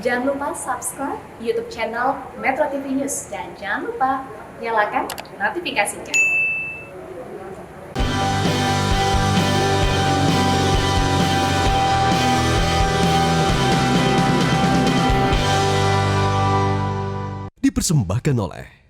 Jangan lupa subscribe YouTube channel Metro TV News dan jangan lupa nyalakan notifikasinya. Dipersembahkan oleh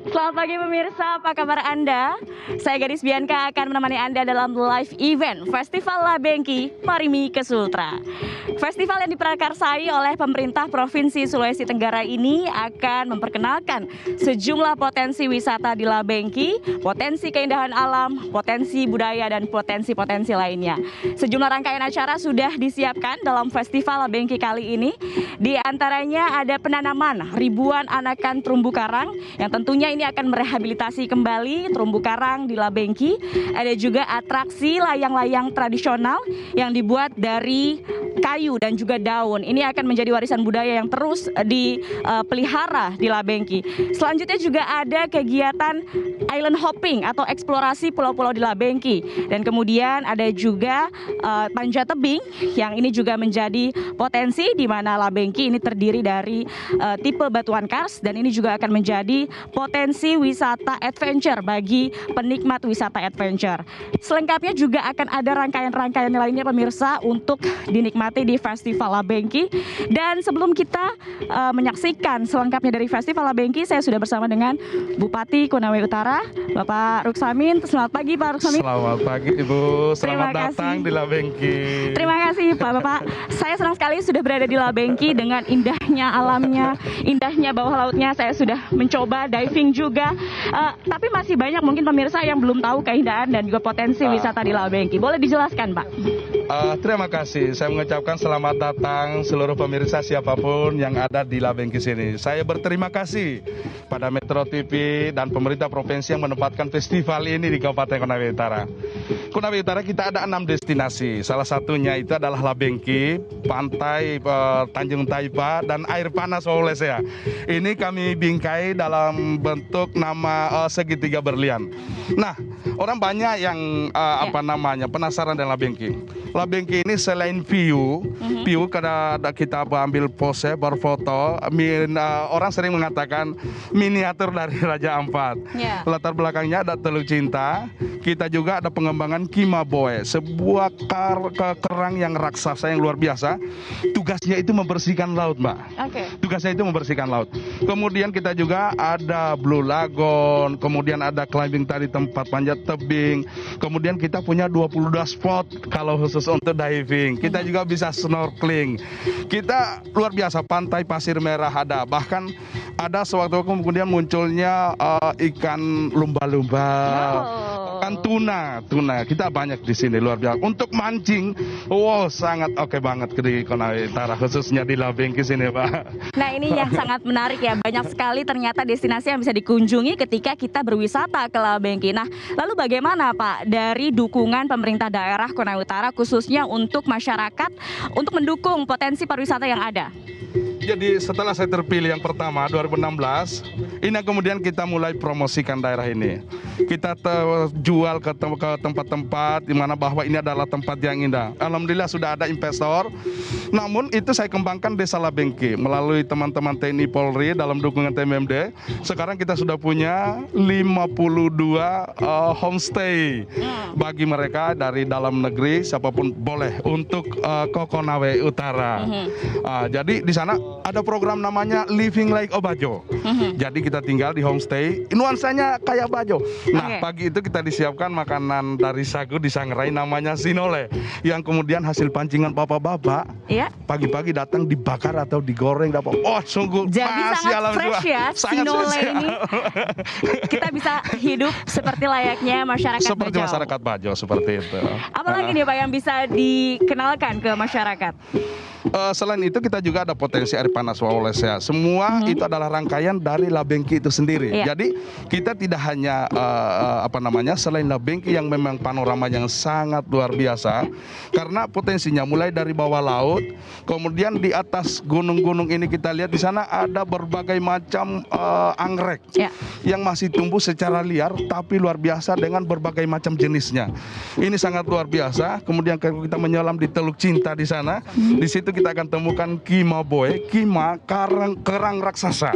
Selamat pagi pemirsa, apa kabar Anda? Saya Gadis Bianca akan menemani Anda dalam live event Festival Labengki Parimi ke Sultra. Festival yang diprakarsai oleh pemerintah Provinsi Sulawesi Tenggara ini akan memperkenalkan sejumlah potensi wisata di Labengki, potensi keindahan alam, potensi budaya, dan potensi-potensi lainnya. Sejumlah rangkaian acara sudah disiapkan dalam Festival Labengki kali ini. Di antaranya ada penanaman ribuan anakan terumbu karang yang tentunya ini akan merehabilitasi kembali terumbu karang di Labengki. Ada juga atraksi layang-layang tradisional yang dibuat dari kayu dan juga daun. Ini akan menjadi warisan budaya yang terus dipelihara di Labengki. Selanjutnya juga ada kegiatan island hopping atau eksplorasi pulau-pulau di Labengki. Dan kemudian ada juga panjat tebing yang ini juga menjadi potensi di mana Labengki ini terdiri dari tipe batuan kars dan ini juga akan menjadi potensi wisata adventure bagi penikmat wisata adventure. Selengkapnya juga akan ada rangkaian-rangkaian lainnya pemirsa untuk dinikmati di Festival Labengki. Dan sebelum kita menyaksikan selengkapnya dari Festival Labengki, saya sudah bersama dengan Bupati Konawe Utara, Bapak Ruksamin. Selamat pagi Pak Ruksamin. Selamat pagi Ibu, selamat datang di Labengki. Terima kasih Pak Bapak. Saya senang sekali sudah berada di Labengki dengan indahnya alamnya, indahnya bawah lautnya. Saya sudah mencoba diving juga. Tapi masih banyak mungkin pemirsa yang belum tahu keindahan dan juga potensi wisata di Labengki. Boleh dijelaskan Pak? Terima kasih. Saya mengucapkan selamat datang seluruh pemirsa siapapun yang ada di Labengki sini. Saya berterima kasih pada Metro TV dan pemerintah provinsi yang menempatkan festival ini di Kabupaten Konawe Utara. Konawe Utara kita ada 6 destinasi. Salah satunya itu adalah Labengki, pantai Tanjung Taipa, dan air panas Wawulesea. Ini kami bingkai dalam bentuk nama segitiga berlian. Nah, orang banyak yang penasaran dengan Labengki. Labengki ini selain view karena kita ambil pose, berfoto, orang sering mengatakan miniatur dari Raja Ampat. Latar belakangnya ada Teluk Cinta. Kita juga ada pengembangan Kimaboe, sebuah kerang yang raksasa yang luar biasa. Tugasnya itu membersihkan laut, Mbak. Tugasnya itu membersihkan laut. Kemudian kita juga ada Blue Lagoon, kemudian ada climbing tadi tempat panjat tebing. Kemudian kita punya 22 spot kalau khusus untuk diving. Kita juga bisa snorkeling. Kita luar biasa, pantai pasir merah ada. Bahkan ada sewaktu kemudian munculnya ikan lumba-lumba. Ikan tuna, kita banyak di sini luar biasa. Untuk mancing, wow sangat oke banget di Konawe Utara, khususnya di Labengki sini, Pak. Nah, ini yang sangat menarik ya, banyak sekali ternyata destinasi yang bisa dikunjungi ketika kita berwisata ke Labengki. Nah, lalu bagaimana Pak dari dukungan pemerintah daerah Konawe Utara khususnya untuk masyarakat untuk mendukung potensi pariwisata yang ada? Jadi setelah saya terpilih yang pertama 2016, ini kemudian kita mulai promosikan daerah ini. Kita jual ke tempat-tempat di mana bahwa ini adalah tempat yang indah. Alhamdulillah sudah ada investor. Namun itu saya kembangkan Desa Labengki melalui teman-teman TNI Polri dalam dukungan TMMD. Sekarang kita sudah punya 52 homestay bagi mereka dari dalam negeri siapapun boleh untuk ke Konawe Utara. Jadi di sana ada program namanya Living Like Obajo. Jadi kita tinggal di homestay, nuansanya kayak Bajo. Nah, pagi itu kita disiapkan makanan dari sagu disangrai namanya sinole, yang kemudian hasil pancingan bapak-bapak. Iya. Pagi-pagi datang dibakar atau digoreng dapat. Oh, sungguh jadi masih sangat fresh ya, sinole ini. Kita bisa hidup seperti layaknya masyarakat seperti Bajo. Masyarakat Bajo seperti itu. Apalagi nih Pak yang bisa dikenalkan ke masyarakat? Selain itu kita juga ada potensi air panas Wawolesea. Semua itu adalah rangkaian dari Labengki itu sendiri. Jadi kita tidak hanya selain Labengki yang memang panorama yang sangat luar biasa, karena potensinya mulai dari bawah laut, kemudian di atas gunung-gunung ini kita lihat di sana ada berbagai macam anggrek yang masih tumbuh secara liar, tapi luar biasa dengan berbagai macam jenisnya. Ini sangat luar biasa. Kemudian kalau kita menyelam di Teluk Cinta di sana, di situ kita akan temukan kima boy, kerang raksasa.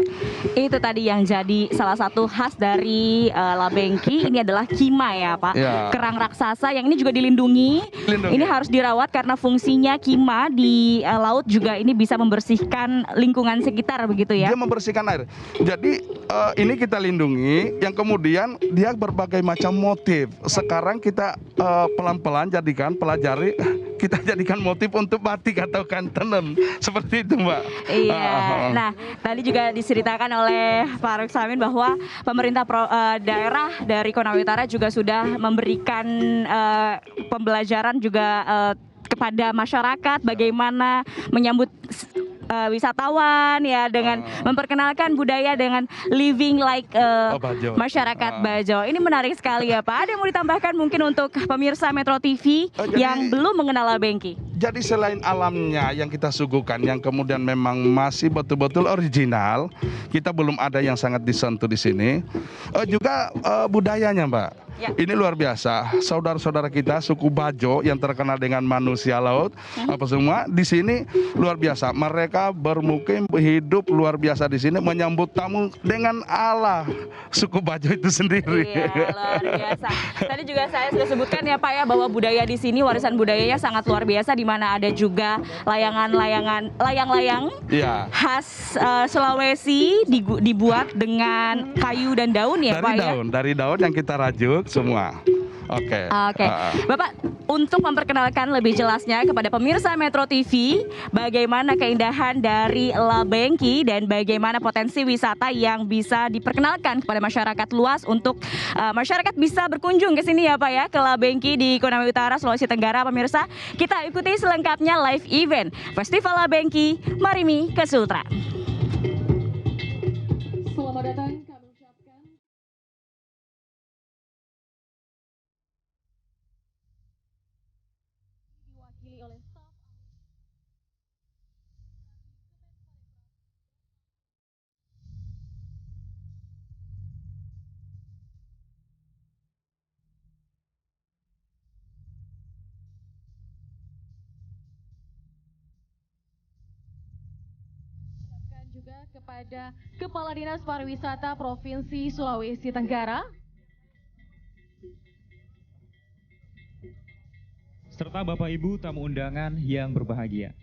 Itu tadi yang jadi salah satu khas dari Labengki. Ini adalah kima ya Pak, kerang raksasa yang ini juga dilindungi. Ini harus dirawat karena fungsinya kima di laut juga ini bisa membersihkan lingkungan sekitar begitu ya. Dia membersihkan air. Jadi ini kita lindungi, yang kemudian dia berbagai macam motif. Sekarang kita pelan-pelan pelajari, kita jadikan motif untuk batik atau tenun seperti itu, Mbak. Iya. Nah, tadi juga diceritakan oleh Pak Ruksamin bahwa pemerintah daerah dari Konawe Utara juga sudah memberikan pembelajaran juga kepada masyarakat bagaimana menyambut wisatawan ya, dengan memperkenalkan budaya dengan living like masyarakat Bajo. Ini menarik sekali ya Pak. Ada yang mau ditambahkan mungkin untuk pemirsa Metro TV yang belum mengenal Labengki? Jadi selain alamnya yang kita suguhkan, yang kemudian memang masih betul-betul original, kita belum ada yang sangat disentuh di sini. Juga budayanya, Mbak. Ini luar biasa. Saudara-saudara kita suku Bajo yang terkenal dengan manusia laut, apa semua di sini luar biasa. Mereka bermukim hidup luar biasa di sini, menyambut tamu dengan ala suku Bajo itu sendiri. Iya, luar biasa. Tadi juga saya sudah sebutkan ya Pak ya, bahwa budaya di sini, warisan budayanya sangat luar biasa, di mana ada juga layang-layang khas Sulawesi dibuat dengan kayu dan daun ya Pak ya. Dari daun yang kita rajut semua. Oke. Bapak, untuk memperkenalkan lebih jelasnya kepada pemirsa Metro TV bagaimana keindahan dari Labengki dan bagaimana potensi wisata yang bisa diperkenalkan kepada masyarakat luas untuk masyarakat bisa berkunjung ke sini ya Pak ya, ke Labengki di Konawe Utara, Sulawesi Tenggara. Pemirsa, kita ikuti selengkapnya live event Festival Labengki Marimi ke Sultra. Selamat datang. Juga kepada Kepala Dinas Pariwisata Provinsi Sulawesi Tenggara serta Bapak Ibu tamu undangan yang berbahagia.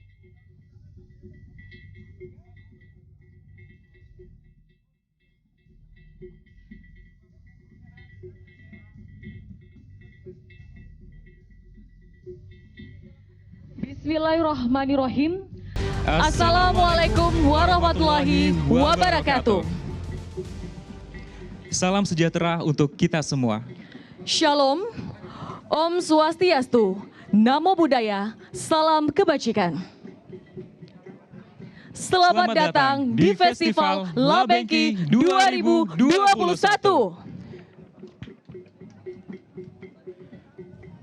Bismillahirrahmanirrahim. Assalamualaikum warahmatullahi wabarakatuh. Salam sejahtera untuk kita semua. Shalom, Om Swastiastu, Namo Buddhaya, Salam Kebajikan. Selamat datang di Festival Labengki 2021.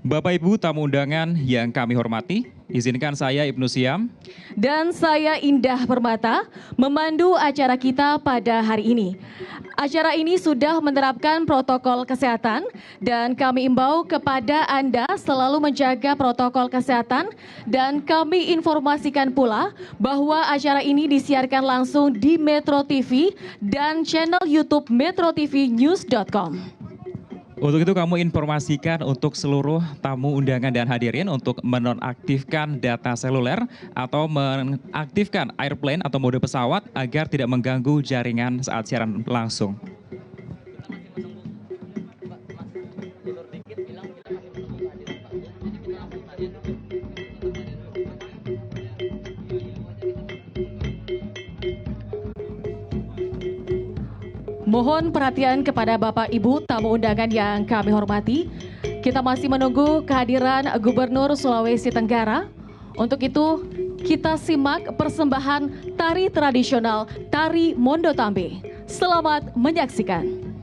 Bapak Ibu tamu undangan yang kami hormati, izinkan saya Ibnu Siam Dan saya Indah Permata memandu acara kita pada hari ini. Acara ini sudah menerapkan protokol kesehatan dan kami imbau kepada Anda selalu menjaga protokol kesehatan dan kami informasikan pula bahwa acara ini disiarkan langsung di Metro TV dan channel YouTube metrotvnews.com. Untuk itu kamu informasikan untuk seluruh tamu undangan dan hadirin untuk menonaktifkan data seluler atau mengaktifkan airplane atau mode pesawat agar tidak mengganggu jaringan saat siaran langsung. Mohon perhatian kepada Bapak Ibu tamu undangan yang kami hormati. Kita masih menunggu kehadiran Gubernur Sulawesi Tenggara. Untuk itu kita simak persembahan tari tradisional Tari Mondo Tambe. Selamat menyaksikan.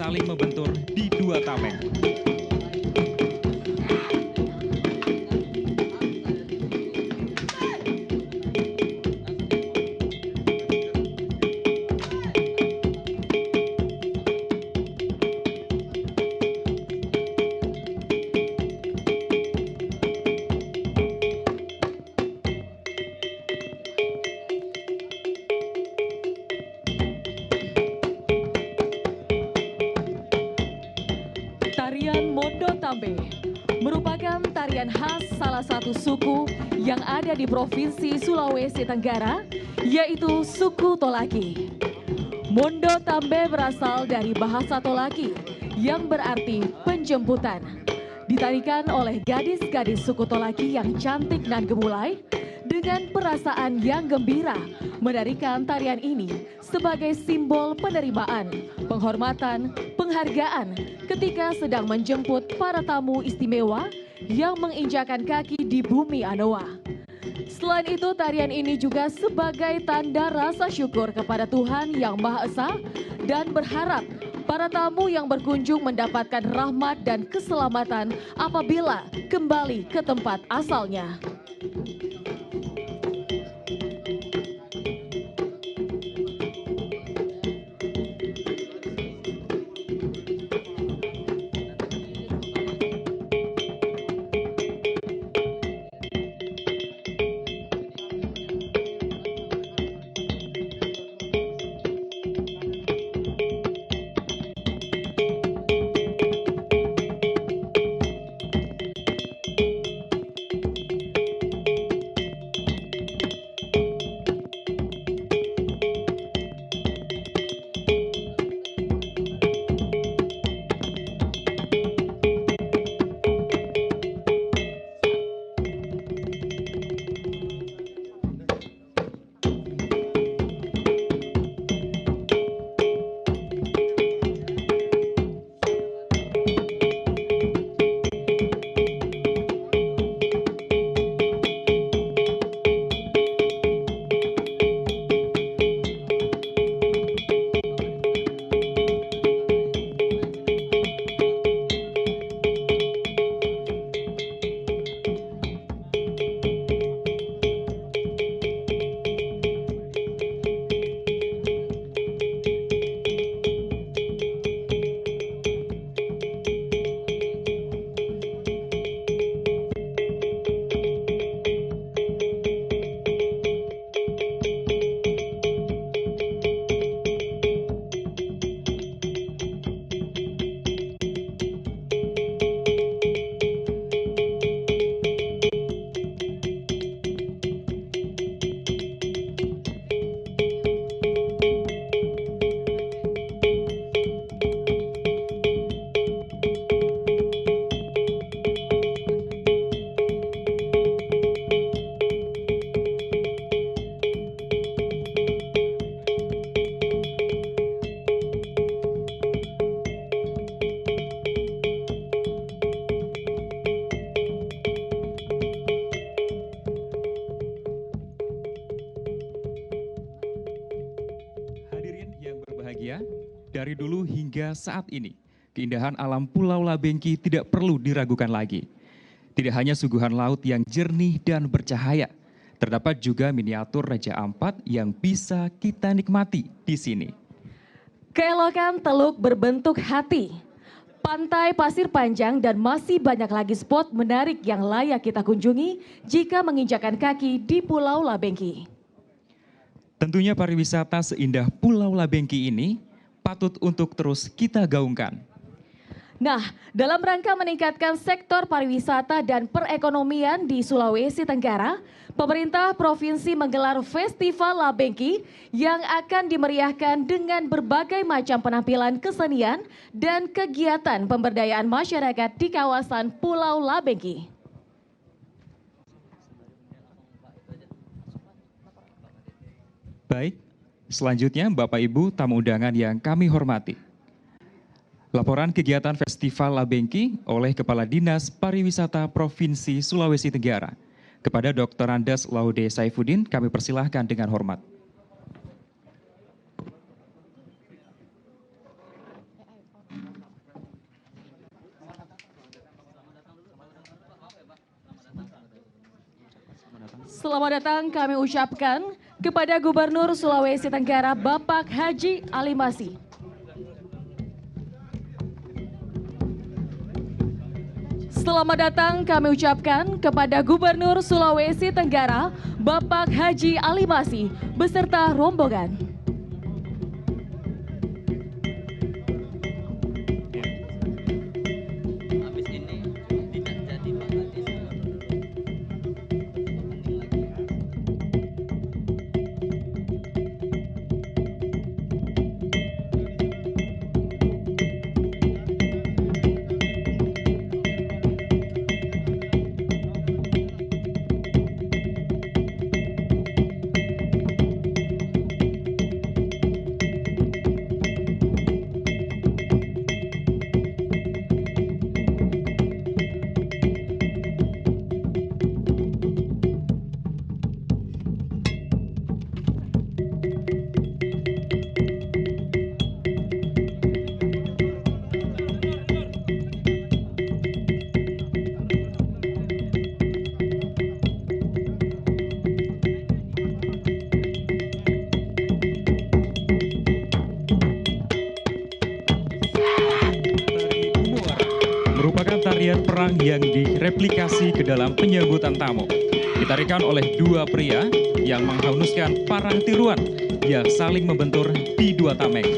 saling membentur di dua tameng. Tarian Mondo Tambe merupakan tarian khas salah satu suku yang ada di Provinsi Sulawesi Tenggara, yaitu suku Tolaki. Mondo Tambe berasal dari bahasa Tolaki yang berarti penjemputan. Ditarikan oleh gadis-gadis suku Tolaki yang cantik dan gemulai dengan perasaan yang gembira menarikan tarian ini sebagai simbol penerimaan, penghormatan, penghargaan ketika sedang menjemput para tamu istimewa yang menginjakan kaki di bumi Anoa. Selain itu, tarian ini juga sebagai tanda rasa syukur kepada Tuhan Yang Maha Esa dan berharap para tamu yang berkunjung mendapatkan rahmat dan keselamatan apabila kembali ke tempat asalnya. Dari dulu hingga saat ini, keindahan alam Pulau Labengki tidak perlu diragukan lagi. Tidak hanya suguhan laut yang jernih dan bercahaya, terdapat juga miniatur Raja Ampat yang bisa kita nikmati di sini. Keelokan teluk berbentuk hati, pantai pasir panjang dan masih banyak lagi spot menarik yang layak kita kunjungi jika menginjakan kaki di Pulau Labengki. Tentunya pariwisata seindah Pulau Labengki ini patut untuk terus kita gaungkan. Nah, dalam rangka meningkatkan sektor pariwisata dan perekonomian di Sulawesi Tenggara, pemerintah provinsi menggelar Festival Labengki yang akan dimeriahkan dengan berbagai macam penampilan kesenian dan kegiatan pemberdayaan masyarakat di kawasan Pulau Labengki. Baik, selanjutnya Bapak Ibu tamu undangan yang kami hormati. Laporan kegiatan Festival Labengki oleh Kepala Dinas Pariwisata Provinsi Sulawesi Tenggara. Kepada Dr. Andes Laude Saifuddin kami persilahkan dengan hormat. Selamat datang kami ucapkan kepada Gubernur Sulawesi Tenggara Bapak Haji Ali Masih. Selamat datang kami ucapkan kepada Gubernur Sulawesi Tenggara Bapak Haji Ali Masih beserta rombongan. merupakan tarian perang yang direplikasi ke dalam penyambutan tamu. Ditarikan oleh dua pria yang menghanuskan parang tiruan yang saling membentur di dua tameng.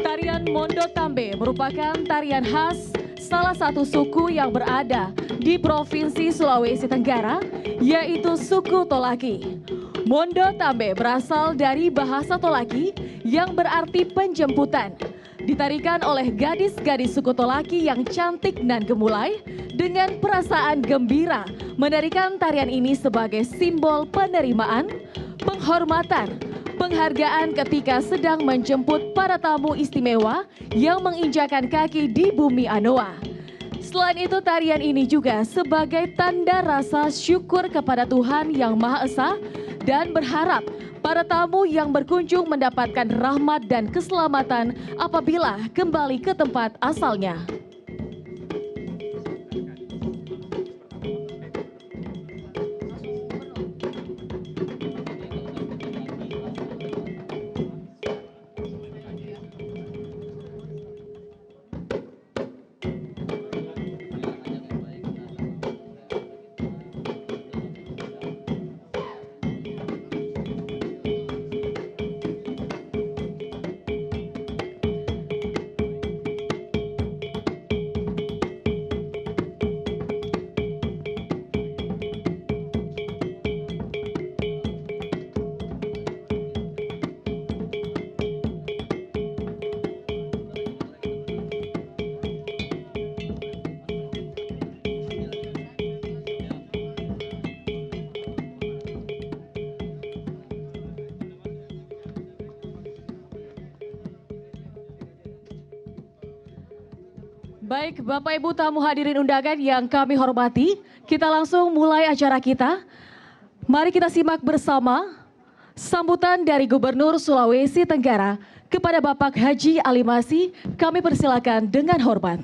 Tarian Mondo Tambe merupakan tarian khas salah satu suku yang berada di Provinsi Sulawesi Tenggara, yaitu suku Tolaki. Mondo Tambe berasal dari bahasa Tolaki yang berarti penjemputan. Ditarikan oleh gadis-gadis suku Tolaki yang cantik dan gemulai dengan perasaan gembira menarikan tarian ini sebagai simbol penerimaan, penghormatan, penghargaan ketika sedang menjemput para tamu istimewa yang menginjakan kaki di bumi Anoa. Selain itu, tarian ini juga sebagai tanda rasa syukur kepada Tuhan Yang Maha Esa dan berharap para tamu yang berkunjung mendapatkan rahmat dan keselamatan apabila kembali ke tempat asalnya. Baik, Bapak Ibu tamu hadirin undangan yang kami hormati, kita langsung mulai acara kita. Mari kita simak bersama sambutan dari Gubernur Sulawesi Tenggara kepada Bapak Haji Ali Masih. Kami persilakan dengan hormat.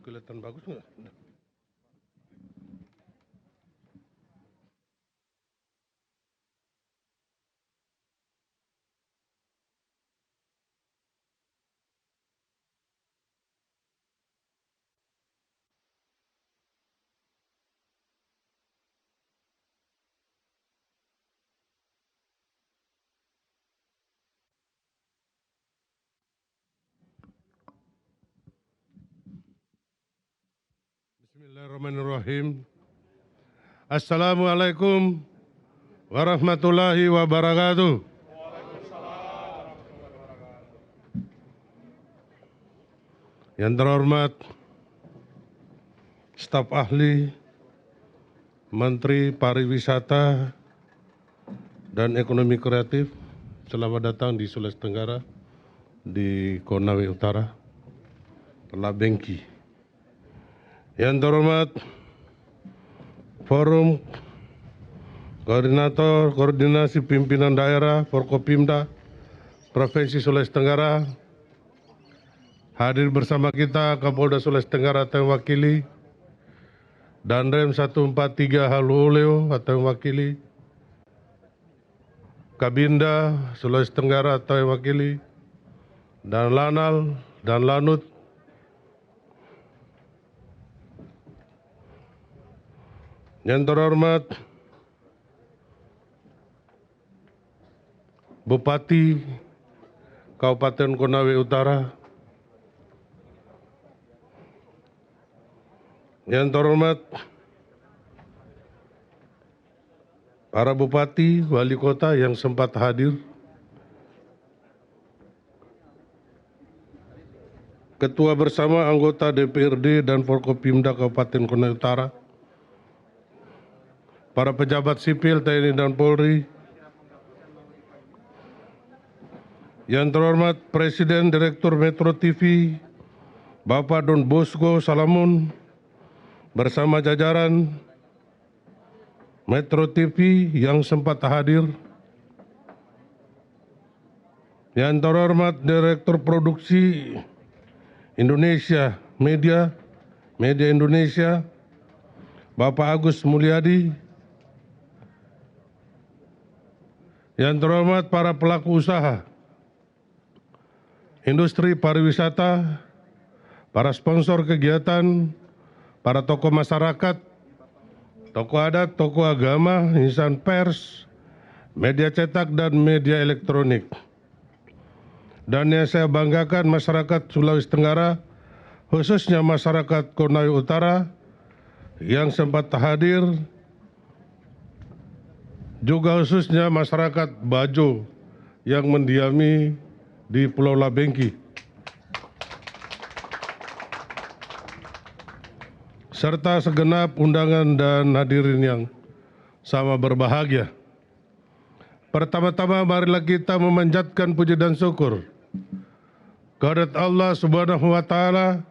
Kelihatan bagus nggak? Bismillahirrahmanirrahim. Assalamualaikum warahmatullahi wabarakatuh. Yang terhormat staf ahli, Menteri Pariwisata dan Ekonomi Kreatif, selamat datang di Sulawesi Tenggara, di Konawe Utara, Labengki. Yang terhormat Forum Koordinator Koordinasi Pimpinan Daerah Forkopimda Provinsi Sulawesi Tenggara, hadir bersama kita Kapolda Sulawesi Tenggara atau yang wakili, dan Rem 143 Haluoleo atau yang wakili, Kabinda Sulawesi Tenggara atau yang wakili, dan Lanal dan Lanut, yang terhormat Bupati Kabupaten Konawe Utara, yang terhormat para bupati, wali kota yang sempat hadir, ketua bersama anggota DPRD dan Forkopimda Kabupaten Konawe Utara, para pejabat sipil TNI dan Polri, yang terhormat Presiden Direktur Metro TV, Bapak Don Bosco Salamun, bersama jajaran Metro TV yang sempat hadir, yang terhormat Direktur Produksi Indonesia Media Indonesia, Bapak Agus Mulyadi, yang terhormat para pelaku usaha industri pariwisata, para sponsor kegiatan, para tokoh masyarakat, tokoh adat, tokoh agama, insan pers, media cetak dan media elektronik. Dan yang saya banggakan masyarakat Sulawesi Tenggara, khususnya masyarakat Konawe Utara yang sempat hadir, juga khususnya masyarakat Bajo yang mendiami di Pulau Labengki, serta segenap undangan dan hadirin yang sama berbahagia. Pertama-tama marilah kita memanjatkan puji dan syukur kehadirat Allah Subhanahu wa Ta'ala,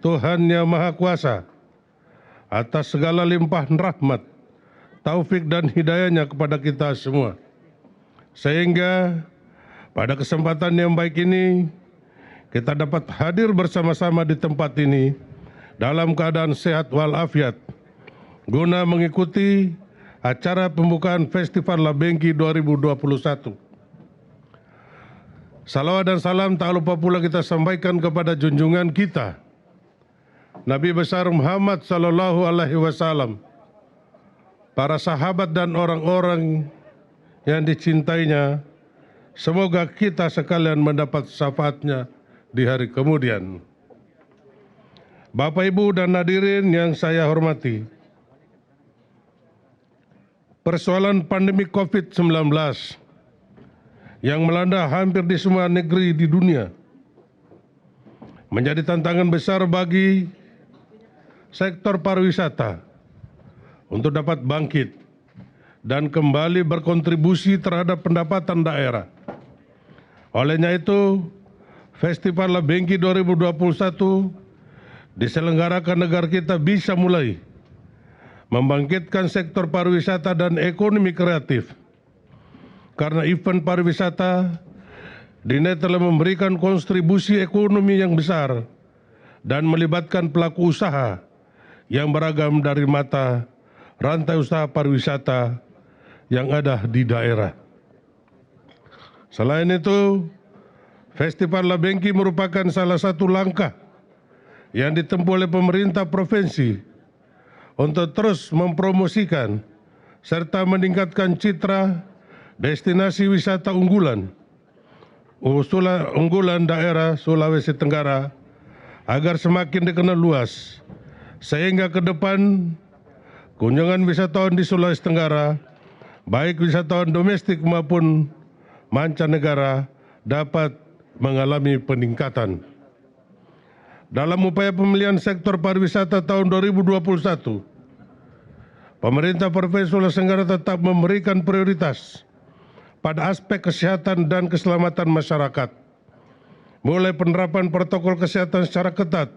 Tuhan yang Maha Kuasa, atas segala limpahan rahmat, taufik dan hidayahnya kepada kita semua, sehingga pada kesempatan yang baik ini kita dapat hadir bersama-sama di tempat ini dalam keadaan sehat walafiat guna mengikuti acara pembukaan Festival Labengki 2021. Salawat dan salam tak lupa pula kita sampaikan kepada junjungan kita Nabi besar Muhammad sallallahu alaihi wasallam, para sahabat dan orang-orang yang dicintainya. Semoga kita sekalian mendapat syafaatnya di hari kemudian. Bapak, Ibu, dan hadirin yang saya hormati, persoalan pandemi COVID-19 yang melanda hampir di semua negeri di dunia menjadi tantangan besar bagi sektor pariwisata untuk dapat bangkit dan kembali berkontribusi terhadap pendapatan daerah. Olehnya itu, Festival Labengki 2021 diselenggarakan agar kita bisa mulai membangkitkan sektor pariwisata dan ekonomi kreatif. Karena event pariwisata dinilai telah memberikan kontribusi ekonomi yang besar dan melibatkan pelaku usaha yang beragam dari mata rantai usaha pariwisata yang ada di daerah. Selain itu, Festival Labengki merupakan salah satu langkah yang ditempuh oleh pemerintah provinsi untuk terus mempromosikan serta meningkatkan citra destinasi wisata unggulan daerah Sulawesi Tenggara agar semakin dikenal luas, sehingga ke depan kunjungan wisatawan di Sulawesi Tenggara, baik wisatawan domestik maupun mancanegara, dapat mengalami peningkatan. Dalam upaya pemilihan sektor pariwisata tahun 2021, pemerintah Provinsi Sulawesi Tenggara tetap memberikan prioritas pada aspek kesehatan dan keselamatan masyarakat, mulai penerapan protokol kesehatan secara ketat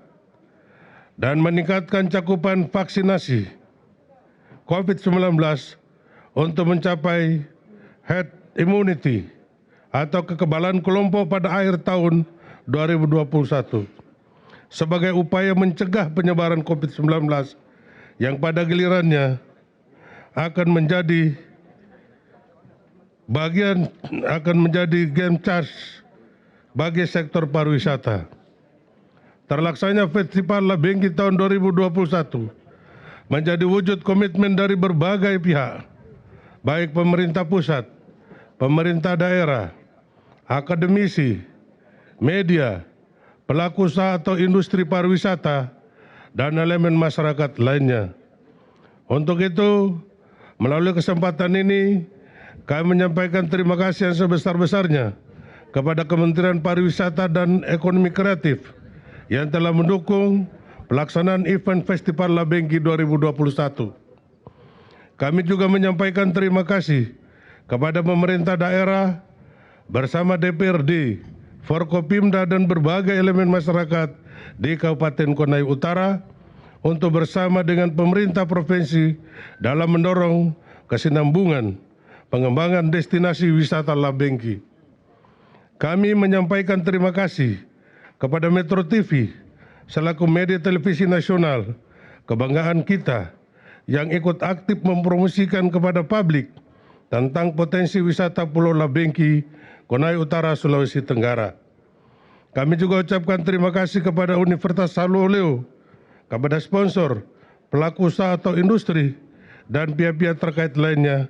dan meningkatkan cakupan vaksinasi COVID-19 untuk mencapai herd immunity atau kekebalan kelompok pada akhir tahun 2021 sebagai upaya mencegah penyebaran COVID-19 yang pada gilirannya akan menjadi game charge bagi sektor pariwisata. Terlaksananya Festival La Bengki tahun 2021 menjadi wujud komitmen dari berbagai pihak, baik pemerintah pusat, pemerintah daerah, akademisi, media, pelaku usaha atau industri pariwisata, dan elemen masyarakat lainnya. Untuk itu, melalui kesempatan ini, kami menyampaikan terima kasih yang sebesar-besarnya kepada Kementerian Pariwisata dan Ekonomi Kreatif yang telah mendukung pelaksanaan event Festival La Bengki 2021. Kami juga menyampaikan terima kasih kepada pemerintah daerah bersama DPRD, Forkopimda dan berbagai elemen masyarakat di Kabupaten Konawe Utara untuk bersama dengan pemerintah provinsi dalam mendorong kesinambungan pengembangan destinasi wisata La Bengki. Kami menyampaikan terima kasih kepada Metro TV selaku media televisi nasional, kebanggaan kita yang ikut aktif mempromosikan kepada publik tentang potensi wisata Pulau La Bengki, Konawe Utara, Sulawesi Tenggara. Kami juga ucapkan terima kasih kepada Universitas Saluleo, kepada sponsor, pelaku usaha atau industri, dan pihak-pihak terkait lainnya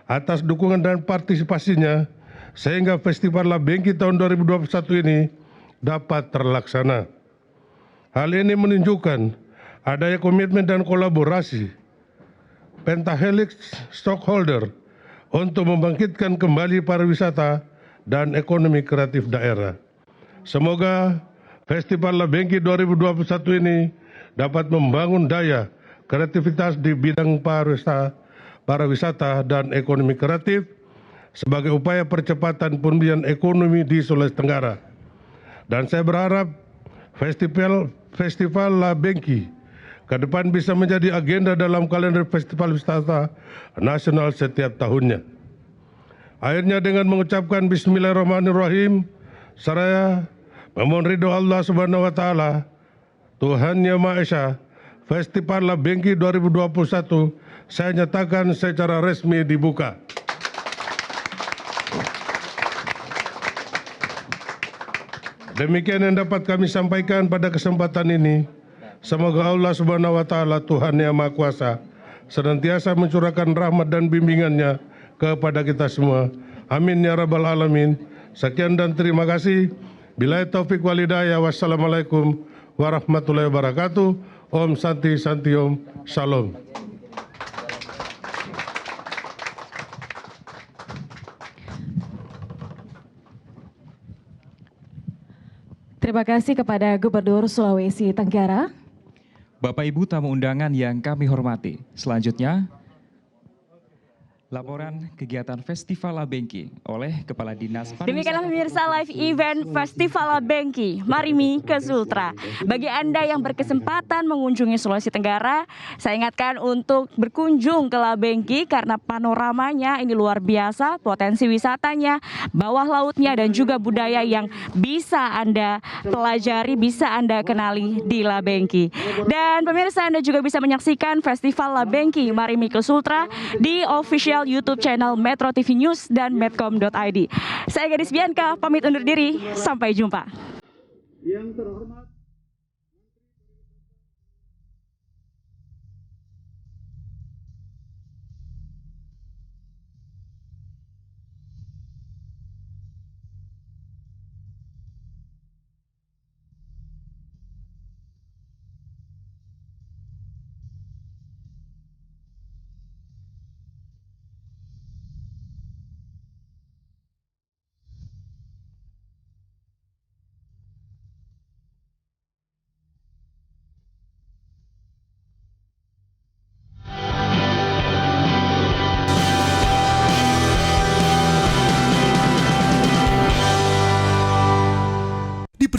atas dukungan dan partisipasinya sehingga Festival La Bengki tahun 2021 ini dapat terlaksana. Hal ini menunjukkan adanya komitmen dan kolaborasi Pentahelix Stockholder untuk membangkitkan kembali pariwisata dan ekonomi kreatif daerah. Semoga Festival La Bengki 2021 ini dapat membangun daya kreativitas di bidang pariwisata dan ekonomi kreatif sebagai upaya percepatan pemulihan ekonomi di Sulawesi Tenggara. Dan saya berharap Festival La Bengki ke depan bisa menjadi agenda dalam kalender festival wisata nasional setiap tahunnya. Akhirnya dengan mengucapkan Bismillahirrahmanirrahim, saya memohon ridho Allah Subhanahu wa Ta'ala, Tuhan Yang Maha Esa, Festival La Bengki 2021 saya nyatakan secara resmi dibuka. Demikian yang dapat kami sampaikan pada kesempatan ini. Semoga Allah Subhanahu wa Ta'ala, Tuhan Yang Maha Kuasa, senantiasa mencurahkan rahmat dan bimbingannya kepada kita semua. Amin ya rabbal alamin. Sekian dan terima kasih. Billahi taufik wal hidayah. Wassalamualaikum warahmatullahi wabarakatuh. Om Santi Santi Om. Shalom. Terima kasih kepada Gubernur Sulawesi Tenggara. Bapak Ibu tamu undangan yang kami hormati. Selanjutnya, laporan kegiatan Festival La Bengki oleh Kepala Dinas Pariwisata. Demikianlah pemirsa live event Festival La Bengki, Marimi ke Sultra. Bagi Anda yang berkesempatan mengunjungi Sulawesi Tenggara, saya ingatkan untuk berkunjung ke La Bengki karena panoramanya ini luar biasa, potensi wisatanya, bawah lautnya dan juga budaya yang bisa Anda pelajari, bisa Anda kenali di La Bengki. Dan pemirsa, Anda juga bisa menyaksikan Festival La Bengki, Marimi ke Sultra di official YouTube channel Metro TV News dan medcom.id. Saya Gadis Bianca, pamit undur diri. Sampai jumpa. Yang terhormat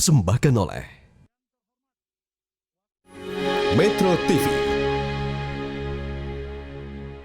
dipersembahkan oleh Metro TV.